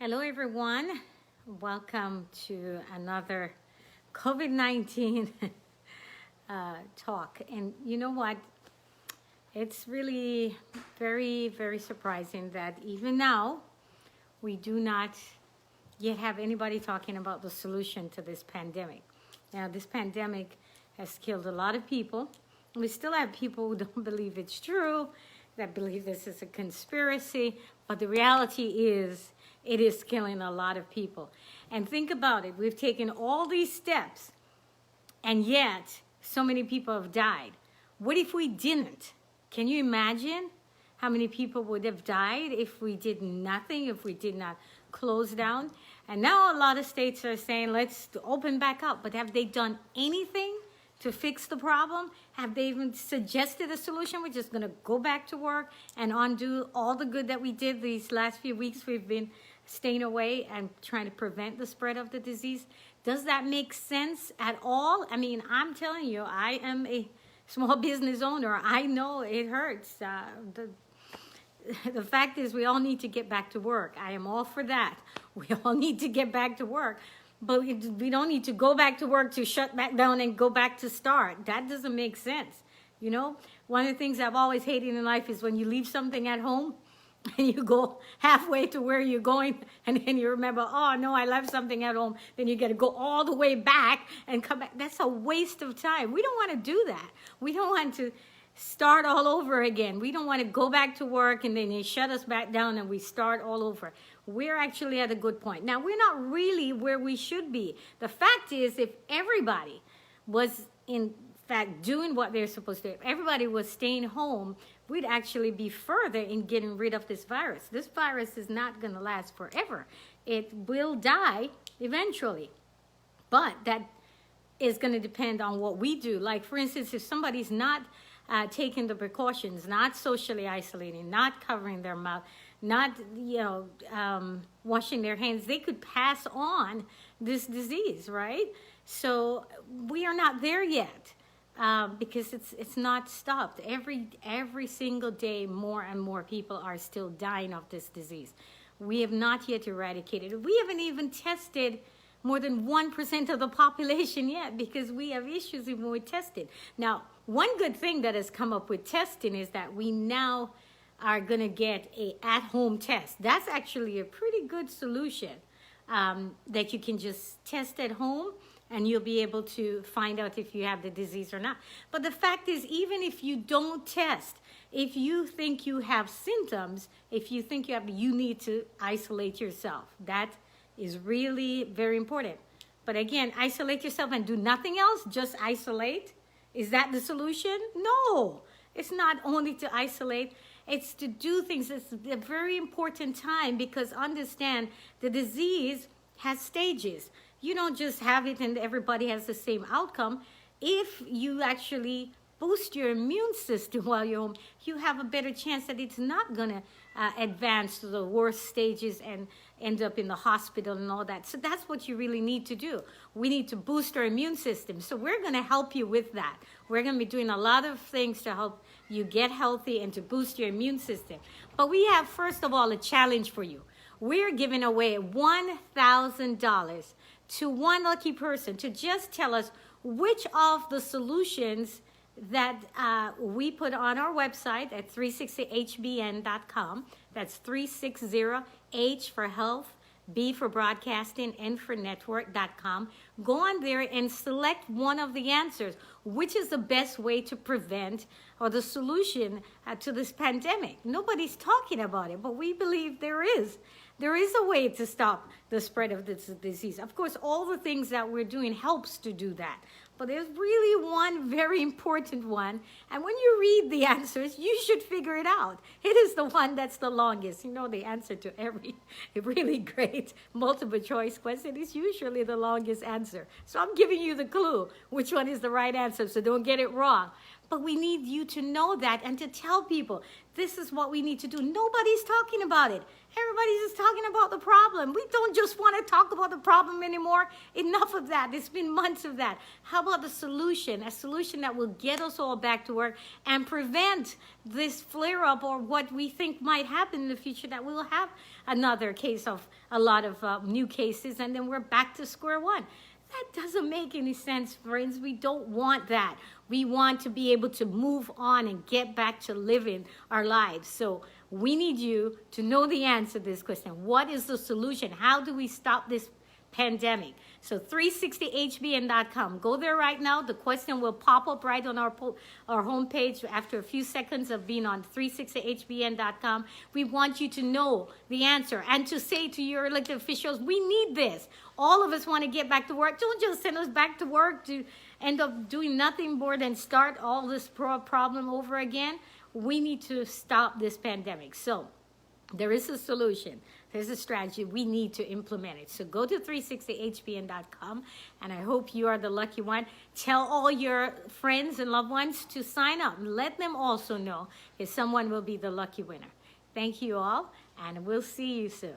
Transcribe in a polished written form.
Hello, everyone. Welcome to another COVID-19 talk. And you know what? It's really very, very surprising that even now we do not yet have anybody talking about the solution to this pandemic. Now, this pandemic has killed a lot of people. We still have people who don't believe it's true, that believe this is a conspiracy, but the reality is it is killing a lot of people. And think about it. We've taken all these steps, and yet so many people have died. What if we didn't? Can you imagine how many people would have died if we did nothing, if we did not close down? And now a lot of states are saying, let's open back up. But have they done anything to fix the problem? Have they even suggested a solution? We're just going to go back to work and undo all the good that we did these last few weeks. We've been staying away and trying to prevent the spread of the disease. Does that make sense at all? I mean, I'm telling you, I am a small business owner. I know it hurts. The fact is we all need to get back to work. I am all for that. We all need to get back to work. But we don't need to go back to work to shut back down and go back to start. That doesn't make sense. You know, one of the things I've always hated in life is when you leave something at home and you go halfway to where you're going and then you remember, oh no, I left something at home. Then you got to go all the way back and come back. That's a waste of time. We don't want to do that. We don't want to start all over again. We don't want to go back to work and then they shut us back down and we start all over. We're actually at a good point. Now, we're not really where we should be. The fact is, if everybody was in fact doing what they're supposed to do, if everybody was staying home, we'd actually be further in getting rid of this virus. This virus is not going to last forever. It will die eventually. But that is going to depend on what we do. Like, for instance, if somebody's not taking the precautions, not socially isolating, not covering their mouth, not washing their hands, they could pass on this disease, right? So we are not there yet because it's not stopped. Every single day, more and more people are still dying of this disease. We have not yet eradicated it. We haven't even tested more than 1% of the population yet because we have issues even with testing. Now, one good thing that has come up with testing is that we now are going to get a at-home test. That's actually a pretty good solution that you can just test at home and you'll be able to find out if you have the disease or not. But the fact is, even if you don't test, if you think you have symptoms, if you think you need to isolate yourself. That is really very important. But again, isolate yourself and do nothing else, just isolate. Is that the solution? No, it's not only to isolate. It's to do things. It's a very important time because understand the disease has stages. You don't just have it and everybody has the same outcome. If you actually boost your immune system while you're home, you have a better chance that it's not going to advance to the worst stages and end up in the hospital and all that. So that's what you really need to do. We need to boost our immune system. So we're going to help you with that. We're going to be doing a lot of things to help you get healthy and to boost your immune system. But we have, first of all, a challenge for you. We're giving away $1,000 to one lucky person to just tell us which of the solutions that we put on our website at 360hbn.com. That's 360H for health, B for broadcasting, N for network.com. Go on there and select one of the answers. Which is the best way to prevent or the solution to this pandemic? Nobody's talking about it, but we believe there is. There is a way to stop the spread of this disease. Of course, all the things that we're doing helps to do that. But there's really one very important one. And when you read the answers, you should figure it out. It is the one that's the longest. You know, the answer to every really great multiple choice question is usually the longest answer. So I'm giving you the clue which one is the right answer, so don't get it wrong. But we need you to know that and to tell people this is what we need to do. Nobody's talking about it. Everybody's just talking about the problem. We don't just want to talk about the problem anymore. Enough of that. It's been months of that. How about the solution? A solution that will get us all back to work and prevent this flare-up or what we think might happen in the future, that we will have another case of a lot of new cases, and then we're back to square one. That doesn't make any sense, friends. We don't want that. We want to be able to move on and get back to living our lives. So we need you to know the answer to this question. What is the solution? How do we stop this pandemic? So 360hbn.com. Go there right now. The question will pop up right on our homepage after a few seconds of being on 360hbn.com. We want you to know the answer and to say to your elected officials, we need this. All of us want to get back to work. Don't just send us back to work to end up doing nothing more than start all this problem over again. We need to stop this pandemic. So there is a solution. There's a strategy. We need to implement it. So go to 360hbn.com, and I hope you are the lucky one. Tell all your friends and loved ones to sign up. Let them also know if someone will be the lucky winner. Thank you all, and we'll see you soon.